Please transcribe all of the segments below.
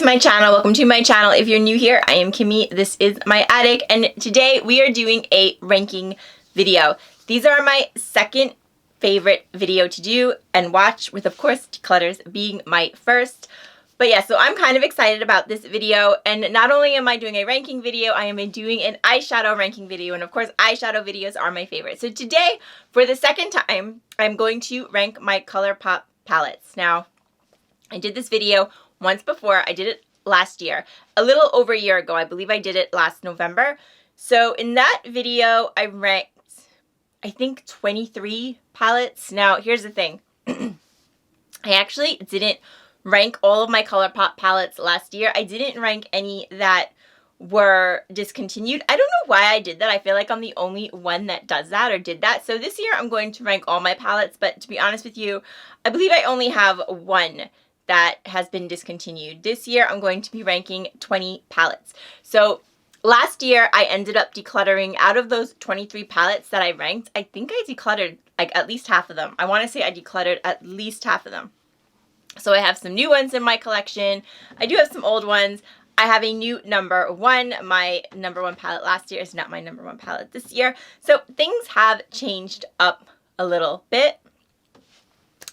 my channel. Welcome to my channel. If you're new here, I am Kimmy. This is my attic, and today we are doing a ranking video. These are my second favorite video to do and watch, with of course declutters being my first. But yeah, so I'm kind of excited about this video, and not only am I doing a ranking video, I am doing an eyeshadow ranking video, and of course eyeshadow videos are my favorite. So today, for the second time, I'm going to rank my ColourPop palettes. Now, I did this video once before. I did it last year, a little over a year ago. I believe I did it last November. So in that video, I ranked, I think, 23 palettes. Now, here's the thing. I actually didn't rank all of my ColourPop palettes last year. I didn't rank any that were discontinued. I don't know why I did that. I feel like I'm the only one that does that or did that. So this year I'm going to rank all my palettes, but to be honest with you, I believe I only have one that has been discontinued. This year I'm going to be ranking 20 palettes. So last year I ended up decluttering, out of those 23 palettes that I ranked, I think I decluttered like at least half of them. I want to say I decluttered at least half of them. So I have some new ones in my collection. I do have some old ones. I have a new number one. My number one palette last year is not my number one palette this year. So things have changed up a little bit.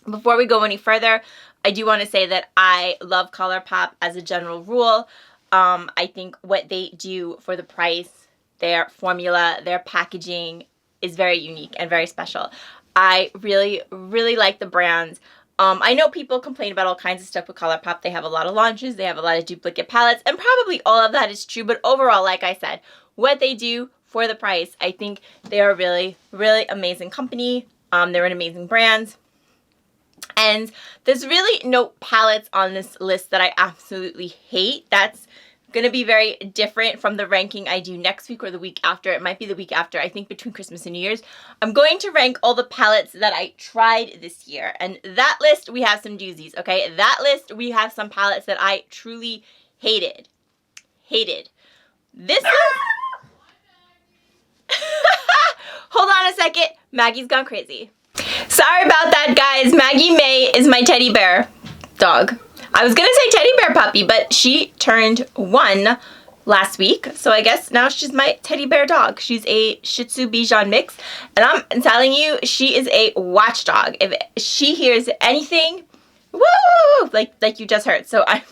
Before we go any further, I do want to say that I love ColourPop as a general rule. I think what they do for the price, their formula, their packaging is very unique and very special. I really, really like the brands. I know people complain about all kinds of stuff with ColourPop. They have a lot of launches, they have a lot of duplicate palettes, and probably all of that is true, but overall, like I said, what they do for the price, I think they are really, really amazing company. They're an amazing brand. And there's really no palettes on this list that I absolutely hate. That's going to be very different from the ranking I do next week or the week after. It might be the week after, I think between Christmas and New Year's. I'm going to rank all the palettes that I tried this year. And that list, we have some doozies, okay? That list, we have some palettes that I truly hated. This is... Hold on a second. Maggie's gone crazy. Sorry about that, guys. Maggie May is my teddy bear dog. I was going to say teddy bear puppy, but she turned 1 last week. So I guess now she's my teddy bear dog. She's a Shih Tzu Bichon mix. And I'm telling you, she is a watchdog. If she hears anything, woo, like you just heard. So I'm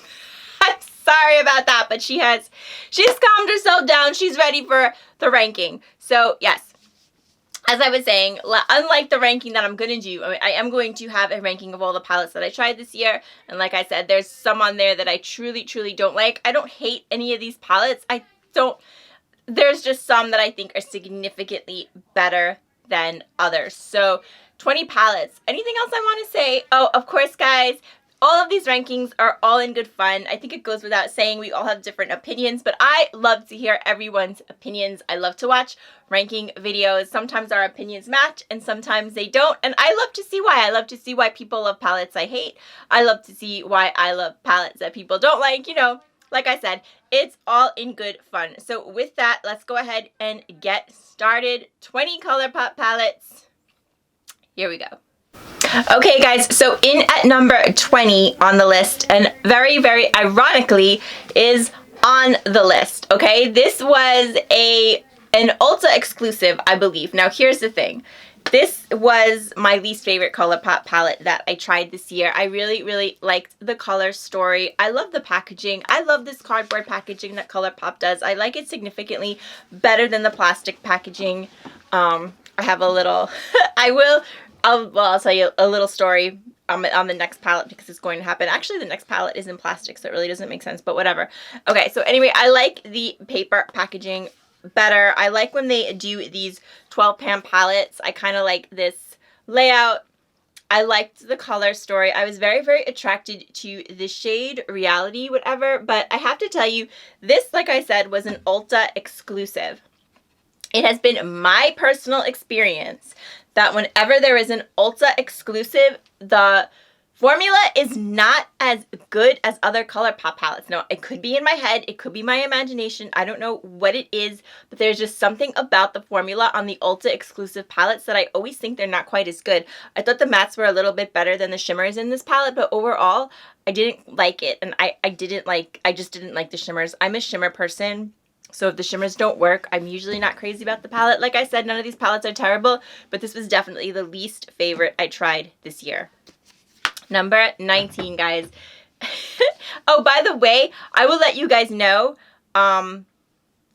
sorry about that, but she's calmed herself down. She's ready for the ranking. So yes. As I was saying, unlike the ranking that I'm going to do, I am going to have a ranking of all the palettes that I tried this year. And like I said, there's some on there that I truly, truly don't like. I don't hate any of these palettes. There's just some that I think are significantly better than others. So 20 palettes. Anything else I want to say? Oh, of course, guys. All of these rankings are all in good fun. I think it goes without saying we all have different opinions, but I love to hear everyone's opinions. I love to watch ranking videos. Sometimes our opinions match and sometimes they don't, and I love to see why. I love to see why people love palettes I hate. I love to see why I love palettes that people don't like. You know, like I said, it's all in good fun. So with that, let's go ahead and get started. 20 ColourPop palettes. Here we go. Okay, guys, so in at number 20 on the list, and very, very ironically, is on the list, okay? This was an Ulta exclusive, I believe. Now, here's the thing. This was my least favorite ColourPop palette that I tried this year. I really, really liked the color story. I love the packaging. I love this cardboard packaging that ColourPop does. I like it significantly better than the plastic packaging. I have a little... I'll tell you a little story on the next palette because it's going to happen. Actually, the next palette is in plastic, so it really doesn't make sense, but whatever. Okay, so anyway, I like the paper packaging better. I like when they do these 12-pan palettes. I kind of like this layout. I liked the color story. I was very, very attracted to the shade Reality, whatever, but I have to tell you, this, like I said, was an Ulta exclusive. It has been my personal experience that whenever there is an Ulta exclusive, the Formula is not as good as other ColourPop palettes. Now, it could be in my head, it could be my imagination, I don't know what it is, but there's just something about the formula on the Ulta exclusive palettes that I always think they're not quite as good. I thought the mattes were a little bit better than the shimmers in this palette, but overall, I didn't like it, and I just didn't like the shimmers. I'm a shimmer person, so if the shimmers don't work, I'm usually not crazy about the palette. Like I said, none of these palettes are terrible, but this was definitely the least favorite I tried this year. Number 19, guys. Oh, by the way, I will let you guys know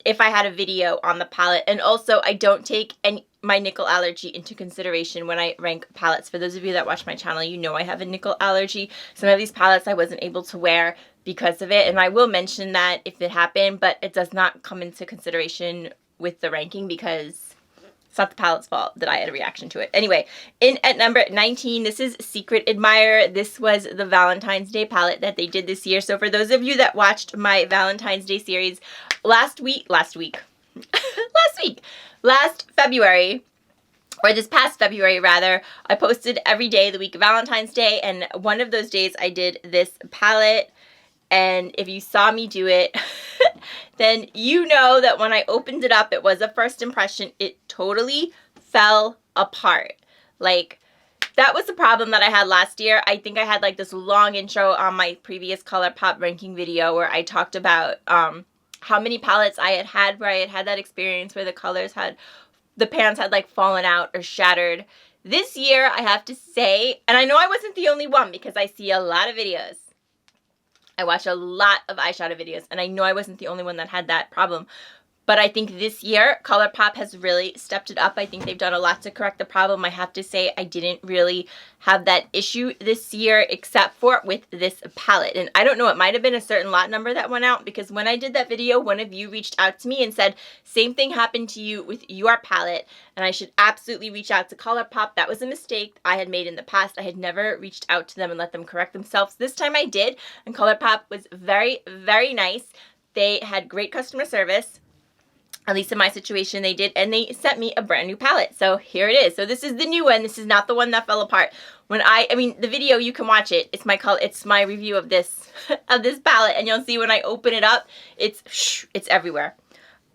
if I had a video on the palette. And also, I don't take my nickel allergy into consideration when I rank palettes. For those of you that watch my channel, you know I have a nickel allergy. Some of these palettes I wasn't able to wear because of it. And I will mention that if it happened, but it does not come into consideration with the ranking because it's not the palette's fault that I had a reaction to it. Anyway, in at number 19, this is Secret Admirer. This was the Valentine's Day palette that they did this year. So for those of you that watched my Valentine's Day series last February, or this past February rather, I posted every day the week of Valentine's Day, and one of those days I did this palette. And if you saw me do it, then you know that when I opened it up, it was a first impression. It totally fell apart. Like, that was the problem that I had last year. I think I had like this long intro on my previous ColourPop ranking video where I talked about how many palettes I had where I had that experience where the colors had, the pans had like fallen out or shattered. This year, I have to say, and I know I wasn't the only one because I see a lot of videos. I watch a lot of eyeshadow videos, and I know I wasn't the only one that had that problem. But I think this year, ColourPop has really stepped it up. I think they've done a lot to correct the problem. I have to say I didn't really have that issue this year except for with this palette. And I don't know, it might have been a certain lot number that went out because when I did that video, one of you reached out to me and said, same thing happened to you with your palette, and I should absolutely reach out to ColourPop. That was a mistake I had made in the past. I had never reached out to them and let them correct themselves. This time I did, and ColourPop was very, very nice. They had great customer service. At least in my situation, they did, and they sent me a brand new palette. So here it is. So this is the new one. This is not the one that fell apart. When I mean, the video, you can watch it. It's my review of this palette, and you'll see when I open it up, it's everywhere.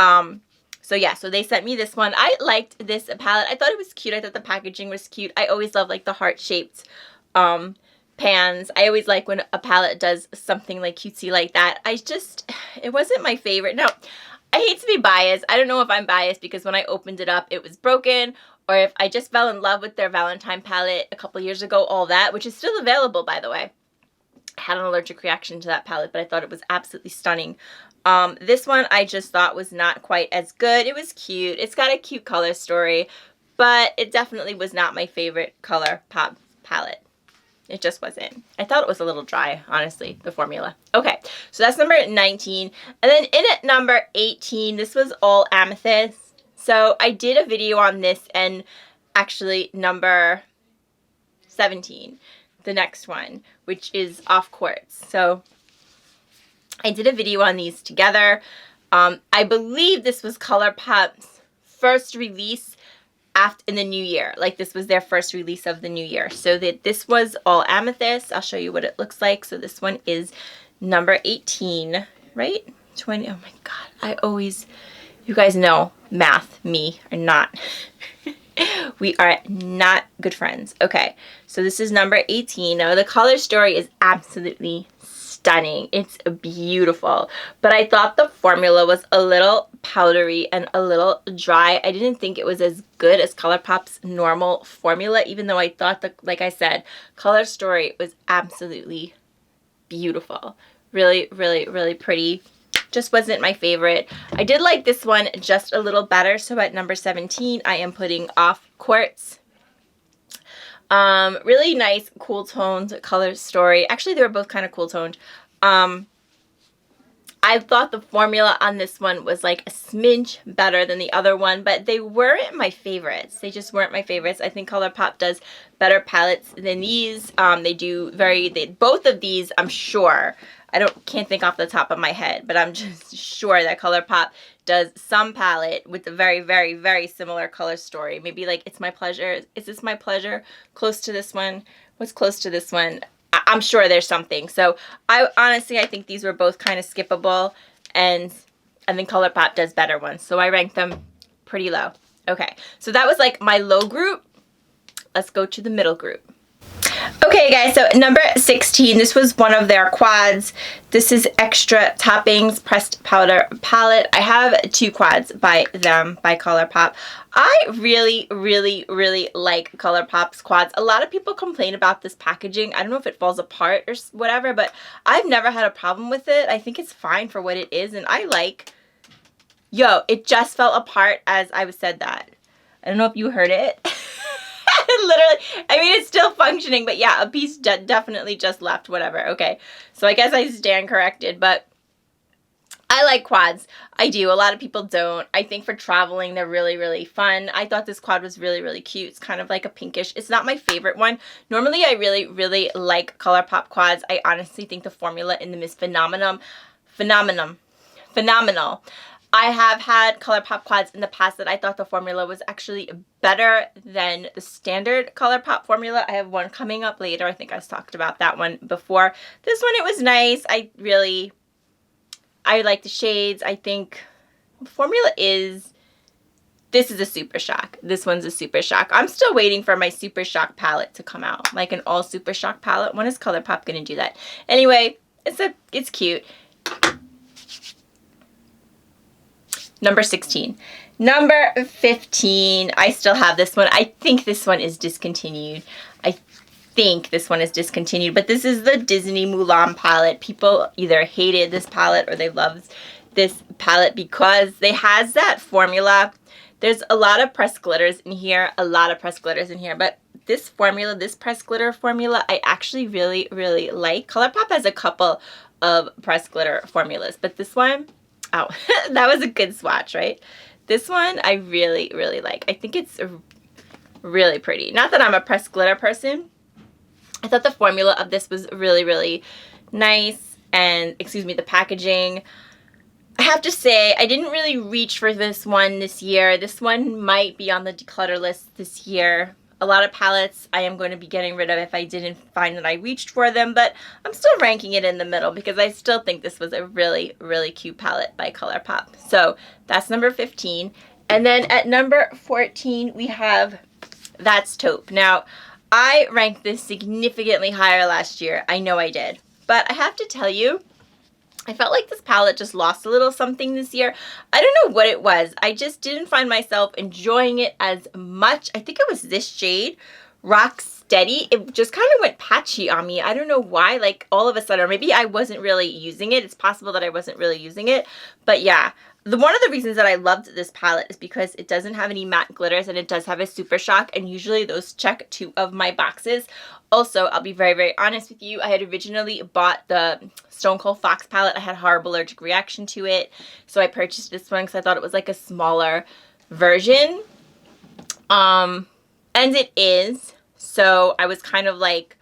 So yeah, so they sent me this one. I liked this palette. I thought it was cute. I thought the packaging was cute. I always love like the heart-shaped pans. I always like when a palette does something like cutesy like that. It wasn't my favorite. No. I hate to be biased. I don't know if I'm biased because when I opened it up, it was broken, or if I just fell in love with their Valentine palette a couple years ago, all that, which is still available, by the way. I had an allergic reaction to that palette, but I thought it was absolutely stunning. This one I just thought was not quite as good. It was cute. It's got a cute color story, but it definitely was not my favorite ColourPop palette. It just wasn't. I thought it was a little dry, honestly, the formula. Okay, so that's number 19. And then in at number 18, this was all amethyst. So I did a video on this, and actually number 17, the next one, which is off quartz. So I did a video on these together. I believe this was ColourPop's first release in the new year. Like, this was their first release of the new year. So this was all amethyst. I'll show you what it looks like. So this one is number 18, right? 20. Oh my God. You guys know math, me, are not. We are not good friends. Okay. So this is number 18. Now the color story is absolutely stunning. It's beautiful, but I thought the formula was a little powdery and a little dry. I didn't think it was as good as ColourPop's normal formula, even though I thought like I said, color story was absolutely beautiful. Really, really, really pretty. Just wasn't my favorite. I did like this one just a little better. So at number 17, I am putting off quartz. Really nice, cool toned color story. Actually, they were both kind of cool toned. I thought the formula on this one was like a smidge better than the other one, but they weren't my favorites. They just weren't my favorites. I think ColourPop does better palettes than these. Both of these, I'm sure, can't think off the top of my head, but I'm just sure that ColourPop does some palette with a very, very, very similar color story. Maybe like It's My Pleasure. Is this My Pleasure? Close to this one. What's close to this one? I'm sure there's something. So I think these were both kind of skippable, and I think ColourPop does better ones. So I ranked them pretty low. Okay, so that was like my low group. Let's go to the middle group. Okay guys, so number 16, this was one of their quads. This is Extra Toppings Pressed Powder Palette. I have 2 quads by them, by ColourPop. I really, really, really like ColourPop's quads. A lot of people complain about this packaging. I don't know if it falls apart or whatever, but I've never had a problem with it. I think it's fine for what it is, and I like... Yo, it just fell apart as I said that. I don't know if you heard it. Literally, I mean, it's still functioning, but yeah, a piece definitely just left, whatever. Okay, so I guess I stand corrected, but I like quads. I do. A lot of people don't. I think for traveling, they're really, really fun. I thought this quad was really, really cute. It's kind of like a pinkish. It's not my favorite one. Normally, I really, really like ColourPop quads. I honestly think the formula in them is phenomenal. I have had ColourPop quads in the past that I thought the formula was actually better than the standard ColourPop formula. I have one coming up later. I think I've talked about that one before. This one, it was nice. I like the shades. I think the formula is... This is a Super Shock. This one's a Super Shock. I'm still waiting for my Super Shock palette to come out. Like an all Super Shock palette. When is ColourPop going to do that? Anyway, it's cute. Number 16. Number 15. I still have this one. I think this one is discontinued. But this is the Disney Mulan palette. People either hated this palette or they loved this palette because they has that formula. There's a lot of pressed glitters in here. But this formula, this pressed glitter formula, I actually really, really like. ColourPop has a couple of pressed glitter formulas, but this one... Oh, that was a good swatch, right? This one I really, really like. I think it's really pretty. Not that I'm a pressed glitter person. I thought the formula of this was really, really nice. And, excuse me, the packaging. I have to say, I didn't really reach for this one this year. This one might be on the declutter list this year. A lot of palettes I am going to be getting rid of if I didn't find that I reached for them, but I'm still ranking it in the middle because I still think this was a really, really cute palette by ColourPop. So that's number 15. And then at number 14, we have That's Taupe. Now, I ranked this significantly higher last year. I know I did. But I have to tell you, I felt like this palette just lost a little something this year. I don't know what it was. I just didn't find myself enjoying it as much. I think it was this shade, Rock Steady. It just kind of went patchy on me. I don't know why. Like all of a sudden, or maybe I wasn't really using it. It's possible that I wasn't really using it. But yeah, one of the reasons that I loved this palette is because it doesn't have any matte glitters and it does have a Super Shock. And usually those check 2 of my boxes. Also, I'll be very, very honest with you. I had originally bought the Stone Cold Fox palette. I had a horrible allergic reaction to it. So I purchased this one because I thought it was like a smaller version. And it is. So I was kind of like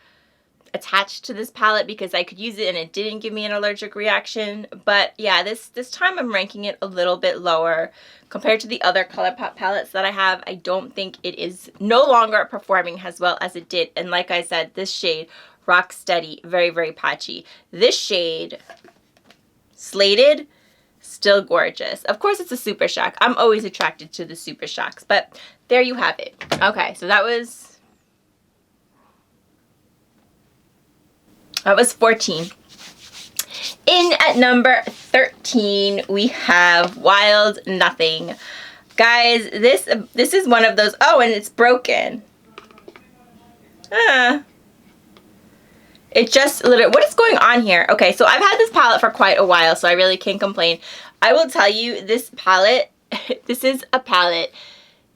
attached to this palette because I could use it and it didn't give me an allergic reaction. But yeah, this time I'm ranking it a little bit lower compared to the other ColourPop palettes that I have. I don't think it is no longer performing as well as it did. And like I said, this shade, Rock Steady, very, very patchy. This shade, Slated, still gorgeous. Of course, it's a Super Shock. I'm always attracted to the Super Shocks, but there you have it. Okay, so that was 14. In at number 13, we have Wild Nothing. Guys, this is one of those... Oh, and it's broken. It just literally... What is going on here? Okay, so I've had this palette for quite a while, so I really can't complain. I will tell you, this palette... This is a palette...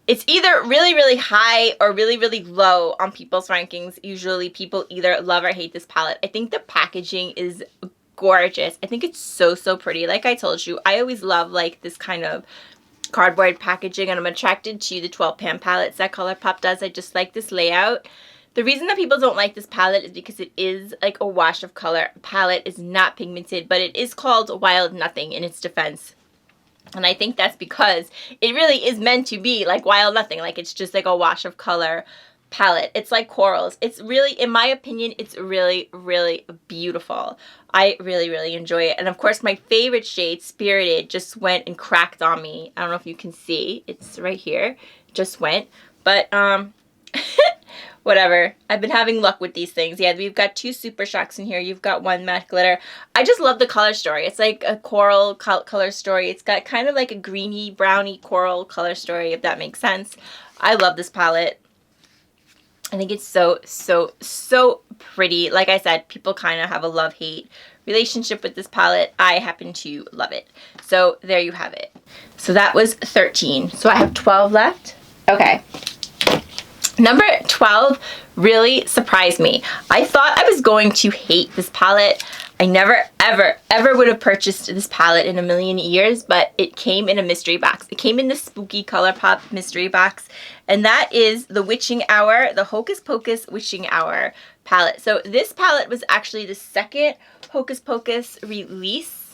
It's either really, really high or really, really low on people's rankings. Usually people either love or hate this palette. I think the packaging is gorgeous. I think it's so, so pretty. Like I told you, I always love like this kind of cardboard packaging, and I'm attracted to the 12 pan palettes that ColourPop does. I just like this layout. The reason that people don't like this palette is because it is like a wash of color palette. It's not pigmented, but it is called Wild Nothing in its defense. And I think that's because it really is meant to be like Wild Nothing. Like it's just like a wash of color palette. It's like corals. It's really, in my opinion, it's really, really beautiful. I really, really enjoy it. And of course, my favorite shade, Spirited, just went and cracked on me. I don't know if you can see. It's right here. Just went. But, whatever. I've been having luck with these things. Yeah, we've got 2 Super Shocks in here. You've got 1 matte glitter. I just love the color story. It's like a coral color story. It's got kind of like a greeny, browny coral color story, if that makes sense. I love this palette. I think it's so, so, so pretty. Like I said, people kind of have a love-hate relationship with this palette. I happen to love it. So there you have it. So that was 13. So I have 12 left. Okay. Number 12 really surprised me. I thought I was going to hate this palette. I never, ever, ever would have purchased this palette in a million years, but it came in a mystery box. It came in the spooky ColourPop mystery box, and that is the Witching Hour, the Hocus Pocus Witching Hour palette. So this palette was actually the second Hocus Pocus release.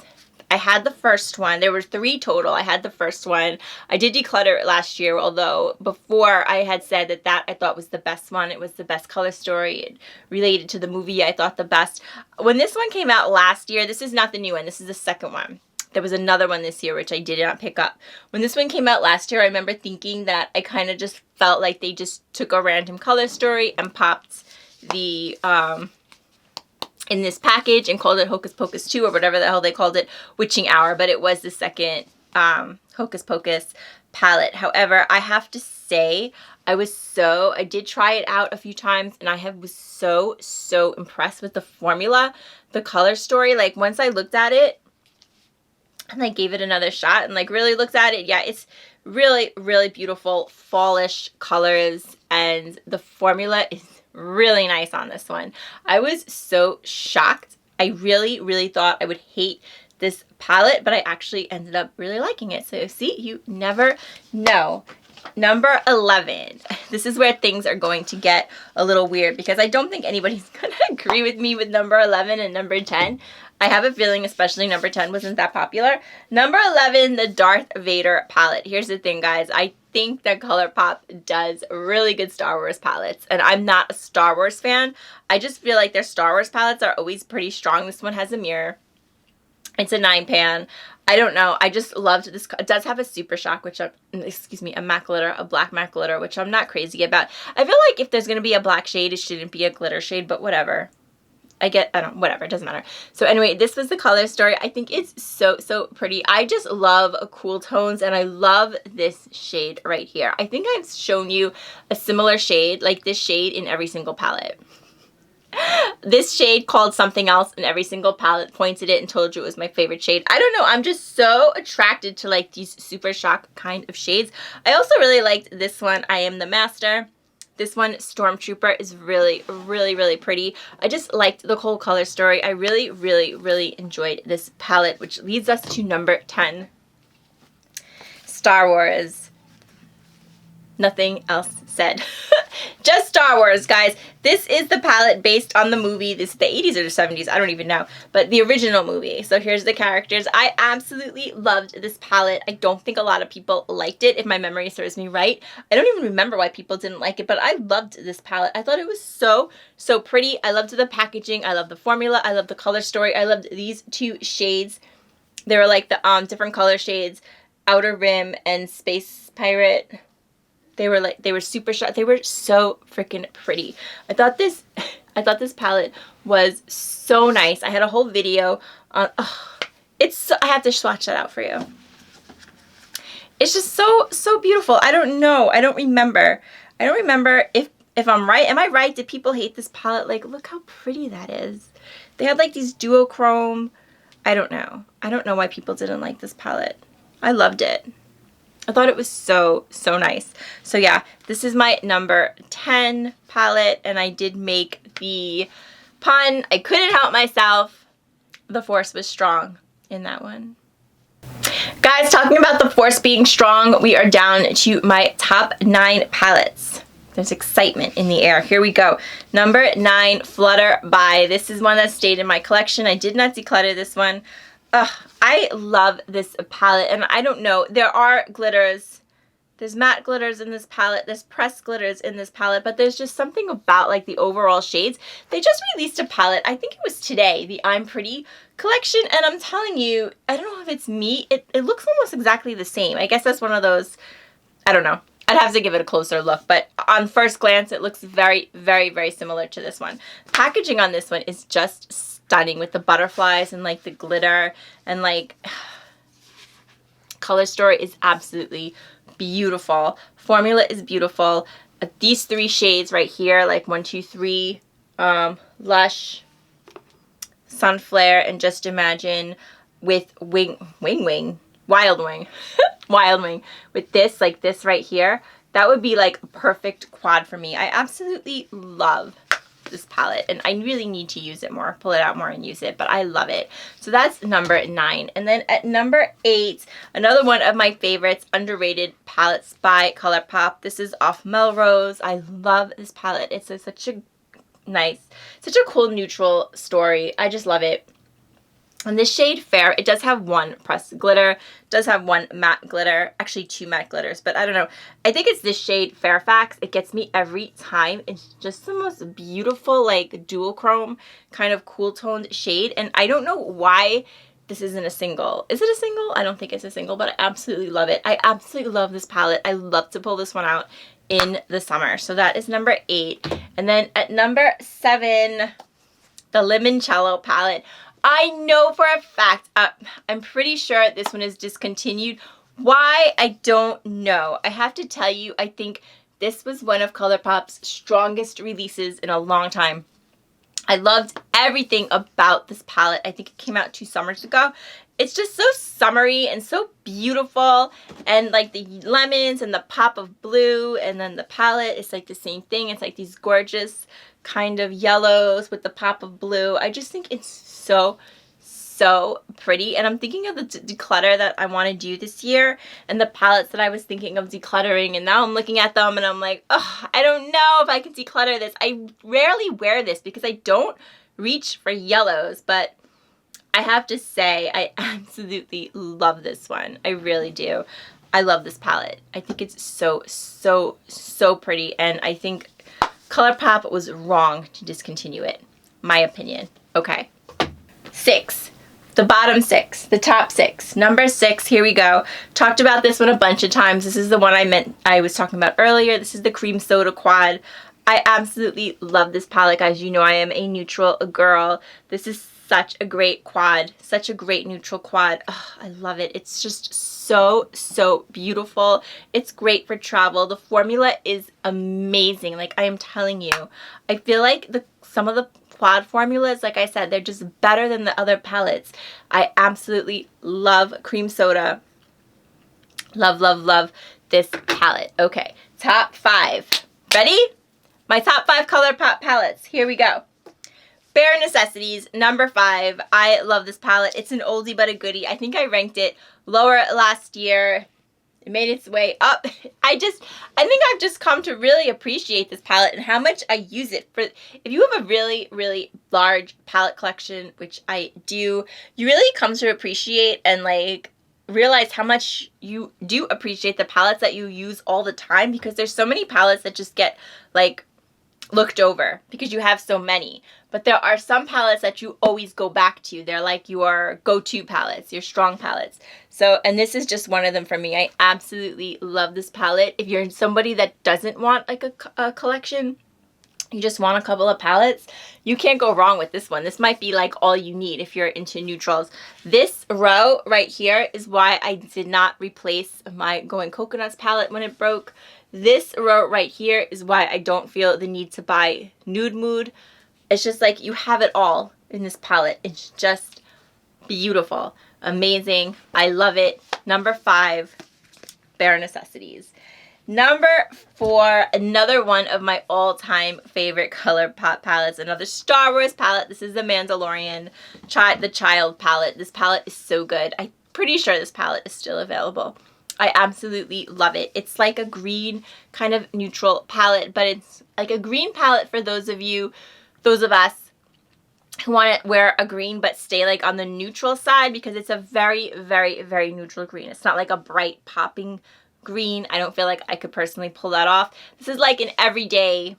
I had the first one. There were 3 total. I had the first one. I did declutter it last year, although before I had said that I thought was the best one. It was the best color story. It related to the movie I thought the best. When this one came out last year, this is not the new one. This is the second one. There was another one this year, which I did not pick up. When this one came out last year, I remember thinking that I kind of just felt like they just took a random color story and popped the, in this package and called it Hocus Pocus 2 or whatever the hell they called it, Witching Hour, but it was the second Hocus Pocus palette. However, I have to say, I did try it out a few times, and I was so impressed with the formula, the color story. Like, once I looked at it, and I gave it another shot and like really looked at it, yeah, it's really, really beautiful fallish colors, and the formula is really nice on this one. I was so shocked. I really, really thought I would hate this palette, but I actually ended up really liking it. So see, you never know. Number 11. This is where things are going to get a little weird because I don't think anybody's going to agree with me with number 11 and number 10. I have a feeling especially number 10 wasn't that popular. Number 11, the Darth Vader palette. Here's the thing, guys. I think that ColourPop does really good Star Wars palettes, and I'm not a Star Wars fan. I just feel like their Star Wars palettes are always pretty strong. This one has a mirror. It's a 9-pan. I don't know. I just loved this. It does have a Super Shock, which, a matte glitter, a black matte glitter, which I'm not crazy about. I feel like if there's going to be a black shade, it shouldn't be a glitter shade, but whatever. Whatever, it doesn't matter. So anyway, this was the color story. I think it's so pretty. I just love cool tones, and I love this shade right here. I think I've shown you a similar shade, like this shade, in every single palette. This shade called something else in every single palette, pointed it and told you it was my favorite shade. I don't know, I'm just so attracted to like these Super Shock kind of shades. I also really liked this one, I Am the Master. This one, Stormtrooper, is really, really, really pretty. I just liked the whole color story. I really, really, really enjoyed this palette, which leads us to number 10. Star Wars. Nothing else said. Just Star Wars, guys. This is the palette based on the movie. This is the 80s or the 70s. I don't even know. But the original movie. So here's the characters. I absolutely loved this palette. I don't think a lot of people liked it, if my memory serves me right. I don't even remember why people didn't like it, but I loved this palette. I thought it was so pretty. I loved the packaging. I loved the formula. I loved the color story. I loved these 2 shades. They were like the different color shades, Outer Rim and Space Pirate. They were Super Shock. They were so freaking pretty. I thought this palette was so nice. I had a whole video on, I have to swatch that out for you. It's just so beautiful. I don't know. I don't remember if I'm right. Am I right? Did people hate this palette? Like, look how pretty that is. They had like these duochrome. I don't know. I don't know why people didn't like this palette. I loved it. I thought it was so nice. So yeah, this is my number 10 palette, and I did make the pun. I couldn't help myself. The force was strong in that one. Guys, talking about the force being strong, we are down to my top 9 palettes. There's excitement in the air. Here we go. Number 9, Flutter by. This is one that stayed in my collection. I did not declutter this one. Ugh, I love this palette, and I don't know, there are glitters There's matte glitters in this palette. There's pressed glitters in this palette. But there's just something about like the overall shades. They just released a palette. I think it was today. The I'm Pretty collection. And I'm telling you, I don't know if it's me. It looks almost exactly the same. I guess that's one of those, I don't know. I'd have to give it a closer look, but on first glance, it looks very, very, very similar to this one. Packaging on this one is just stunning with the butterflies and like the glitter and like color story is absolutely beautiful. Formula is beautiful. These three shades right here, like 1, 2, 3, Lush, Sunflare, and Just Imagine with Wild Wing. Wild Wing with this, like this right here, that would be like a perfect quad for me. I absolutely love this palette and I really need to use it more, pull it out more and use it, but I love it. So that's number 9. And then at number 8, another one of my favorites, underrated palettes by ColourPop. This is off Melrose. I love this palette. It's such a nice, such a cool neutral story. I just love it. And this shade Fair, it does have one pressed glitter, does have one matte glitter, actually 2 matte glitters, but I don't know. I think it's this shade Fairfax. It gets me every time. It's just the most beautiful, like dual chrome kind of cool toned shade. And I don't know why this isn't a single. Is it a single? I don't think it's a single, but I absolutely love it. I absolutely love this palette. I love to pull this one out in the summer. So that is number 8. And then at number 7, the Limoncello palette. I know for a fact, I'm pretty sure this one is discontinued. Why? I don't know. I have to tell you, I think this was one of ColourPop's strongest releases in a long time. I loved everything about this palette. I think it came out 2 summers ago. It's just so summery and so beautiful, and like the lemons and the pop of blue, and then the palette is like the same thing. It's like these gorgeous kind of yellows with the pop of blue. I just think it's so pretty, and I'm thinking of the declutter that I want to do this year and the palettes that I was thinking of decluttering, and now I'm looking at them and I'm like, oh, I don't know if I can declutter this. I rarely wear this because I don't reach for yellows, but I have to say I absolutely love this one. I really do. I love this palette. I think it's so pretty, and I think ColourPop was wrong to discontinue it. My opinion. Okay. 6. The bottom 6. The top 6. Number 6. Here we go. Talked about this one a bunch of times. This is the one I was talking about earlier. This is the Cream Soda Quad. I absolutely love this palette, guys. You know I am a neutral girl. This is such a great quad. Such a great neutral quad. Oh, I love it. It's just so beautiful. It's great for travel. The formula is amazing. Like, I am telling you. I feel like some of the quad formulas, like I said, they're just better than the other palettes. I absolutely love Cream Soda. Love this palette. Okay, top 5. Ready? My top 5 ColourPop palettes. Here we go. Bare Necessities, number 5. I love this palette. It's an oldie but a goodie. I think I ranked it lower last year. It made its way up. I think I've just come to really appreciate this palette and how much I use it. If you have a really large palette collection, which I do, you really come to appreciate and like realize how much you do appreciate the palettes that you use all the time, because there's so many palettes that just get like looked over because you have so many. But there are some palettes that you always go back to. They're like your go-to palettes, your strong palettes. So, and this is just one of them for me. I absolutely love this palette. If you're somebody that doesn't want like a collection, you just want a couple of palettes, you can't go wrong with this one. This might be like all you need if you're into neutrals. This row right here is why I did not replace my Going Coconuts palette when it broke. This row right here is why I don't feel the need to buy Nude Mood. It's just like you have it all in this palette. It's just beautiful. Amazing. I love it. Number 5, Bare Necessities. Number 4, another one of my all-time favorite ColourPop palettes. Another Star Wars palette. This is the Mandalorian, the Child palette. This palette is so good. I'm pretty sure this palette is still available. I absolutely love it. It's like a green kind of neutral palette, but it's like a green palette for those of us who want to wear a green but stay like on the neutral side, because it's a very neutral green. It's not like a bright popping green. I don't feel like I could personally pull that off. This is like an everyday,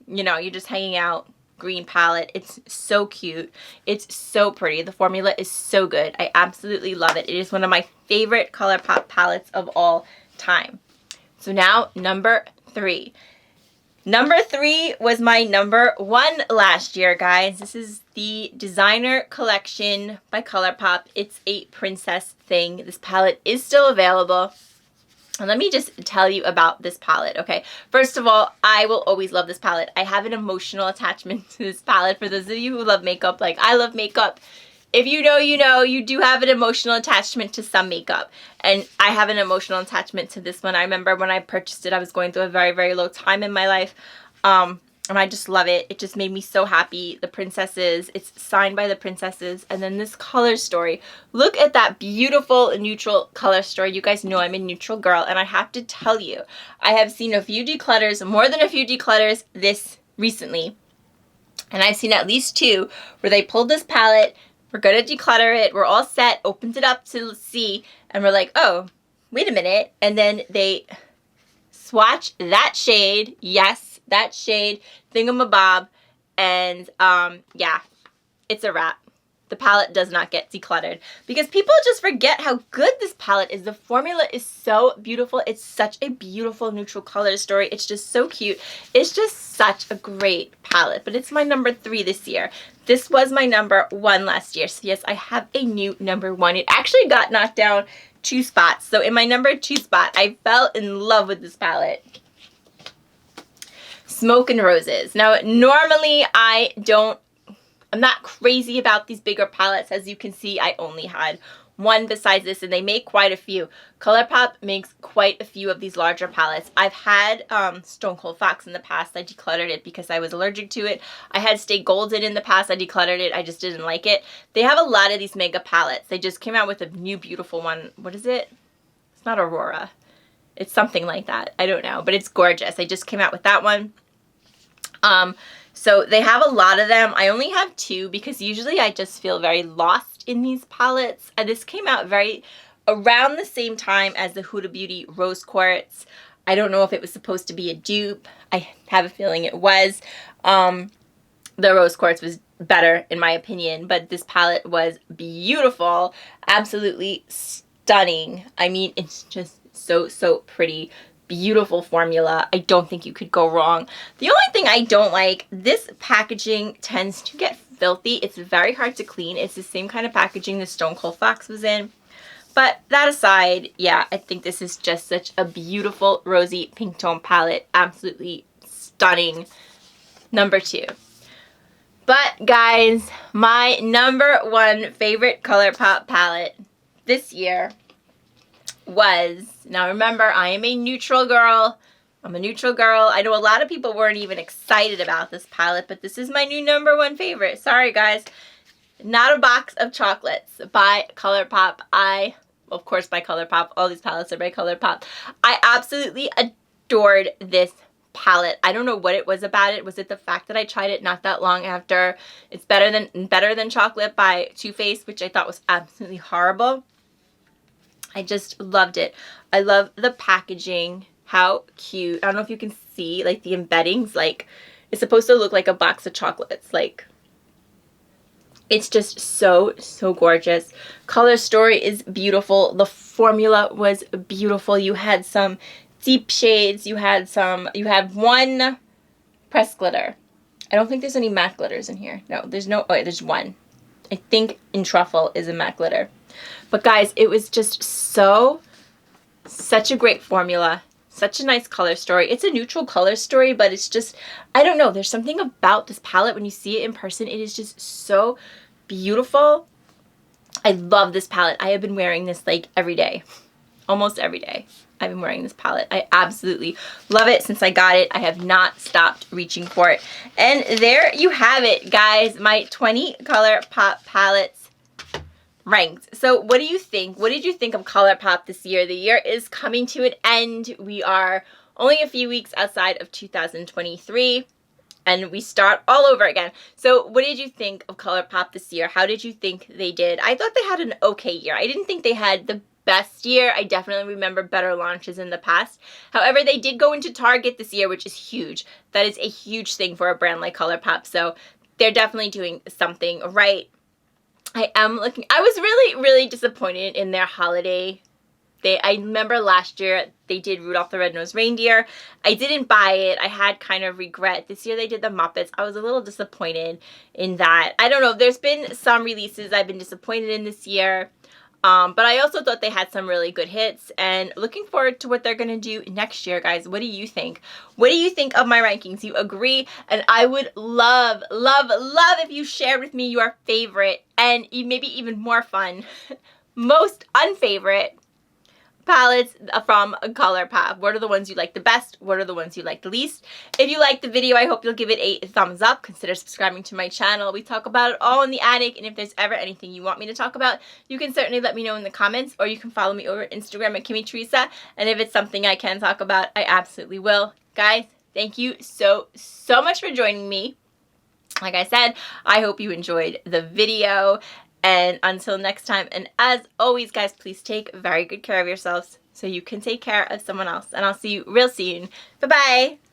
you know, you're just hanging out green palette. It's so cute. It's so pretty. The formula is so good. I absolutely love it. It is one of my favorite ColourPop palettes of all time. So now number 3. Number 3 was my number 1 last year, guys. This is the Designer Collection by ColourPop. It's a princess thing. This palette is still available. And let me just tell you about this palette, okay? First of all, I will always love this palette. I have an emotional attachment to this palette. For those of you who love makeup, like I love makeup. If you know, you know, you do have an emotional attachment to some makeup. And I have an emotional attachment to this one. I remember when I purchased it, I was going through a very, very low time in my life. And I just love it. It just made me so happy. The princesses, it's signed by the princesses. And then this color story. Look at that beautiful neutral color story. You guys know I'm a neutral girl. And I have to tell you, I have seen a few declutters, more than a few declutters this recently. And I've seen at least 2 where they pulled this palette. We're going to declutter it. We're all set. Opened it up to see. And we're like, oh, wait a minute. And then they swatch that shade. Yes. That shade, thingamabob, and yeah, it's a wrap. The palette does not get decluttered because people just forget how good this palette is. The formula is so beautiful. It's such a beautiful neutral color story. It's just so cute. It's just such a great palette, but it's my number 3 this year. This was my number 1 last year. So yes, I have a new number 1. It actually got knocked down 2 spots. So in my number 2 spot, I fell in love with this palette. Smoke and Roses. Now, normally I'm not crazy about these bigger palettes. As you can see, I only had 1 besides this, and they make quite a few. ColourPop makes quite a few of these larger palettes. I've had Stone Cold Fox in the past. I decluttered it because I was allergic to it. I had Stay Golden in the past. I decluttered it. I just didn't like it. They have a lot of these mega palettes. They just came out with a new beautiful one. What is it? It's not Aurora. It's something like that. I don't know, but it's gorgeous. They just came out with that one. So they have a lot of them. I only have 2 because usually I just feel very lost in these palettes. And this came out around the same time as the Huda Beauty Rose Quartz. I don't know if it was supposed to be a dupe. I have a feeling it was. The Rose Quartz was better in my opinion, but this palette was beautiful. Absolutely stunning. I mean, it's just so, so pretty. Beautiful formula. I don't think you could go wrong. The only thing I don't like, this packaging tends to get filthy. It's very hard to clean. It's the same kind of packaging the Stone Cold Fox was in. But that aside, yeah, I think this is just such a beautiful rosy pink tone palette. Absolutely stunning. Number 2. But guys, my number 1 favorite ColourPop palette this year was, now remember, I am a neutral girl. I'm a neutral girl. I know a lot of people weren't even excited about this palette, but this is my new number 1 favorite. Sorry, guys. Not a Box of Chocolates by ColourPop. Of course, by ColourPop. All these palettes are by ColourPop. I absolutely adored this palette. I don't know what it was about it. Was it the fact that I tried it not that long after It's Better Than Chocolate by Too Faced, which I thought was absolutely horrible. I just loved it. I love the packaging. How cute. I don't know if you can see, like, the embeddings. Like, it's supposed to look like a box of chocolates. Like, it's just so, so gorgeous. Color story is beautiful. The formula was beautiful. You had some deep shades. You had 1 pressed glitter. I don't think there's any matte glitters in here. No, there's no, oh, wait, there's 1. I think in Truffle is a matte glitter. But guys, it was just such a great formula. Such a nice color story. It's a neutral color story, but it's just, I don't know. There's something about this palette when you see it in person. It is just so beautiful. I love this palette. I have been wearing this like every day. Almost every day. I've been wearing this palette. I absolutely love it since I got it. I have not stopped reaching for it. And there you have it, guys. My 20 ColourPop palettes ranked. So what do you think? What did you think of ColourPop this year? The year is coming to an end. We are only a few weeks outside of 2023 and we start all over again. So what did you think of ColourPop this year? How did you think they did? I thought they had an okay year. I didn't think they had the best year. I definitely remember better launches in the past. However, they did go into Target this year, which is huge. That is a huge thing for a brand like ColourPop. So they're definitely doing something right. I was really, really disappointed in their holiday. I remember last year they did Rudolph the Red-Nosed Reindeer. I didn't buy it. I had kind of regret. This year they did the Muppets. I was a little disappointed in that. I don't know. There's been some releases I've been disappointed in this year. But I also thought they had some really good hits, and looking forward to what they're going to do next year, guys. What do you think? What do you think of my rankings? You agree? And I would love, love, love if you shared with me your favorite and maybe even more fun, most unfavorite palettes from ColourPop. What are the ones you like the best? What are the ones you like the least? If you liked the video, I hope you'll give it a thumbs up. Consider subscribing to my channel. We talk about it all in the attic, and if there's ever anything you want me to talk about, you can certainly let me know in the comments, or you can follow me over Instagram at Kimmy Teresa, and if it's something I can talk about, I absolutely will. Guys, thank you so much for joining me. Like I said, I hope you enjoyed the video. And until next time, and as always, guys, please take very good care of yourselves so you can take care of someone else. And I'll see you real soon. Bye-bye.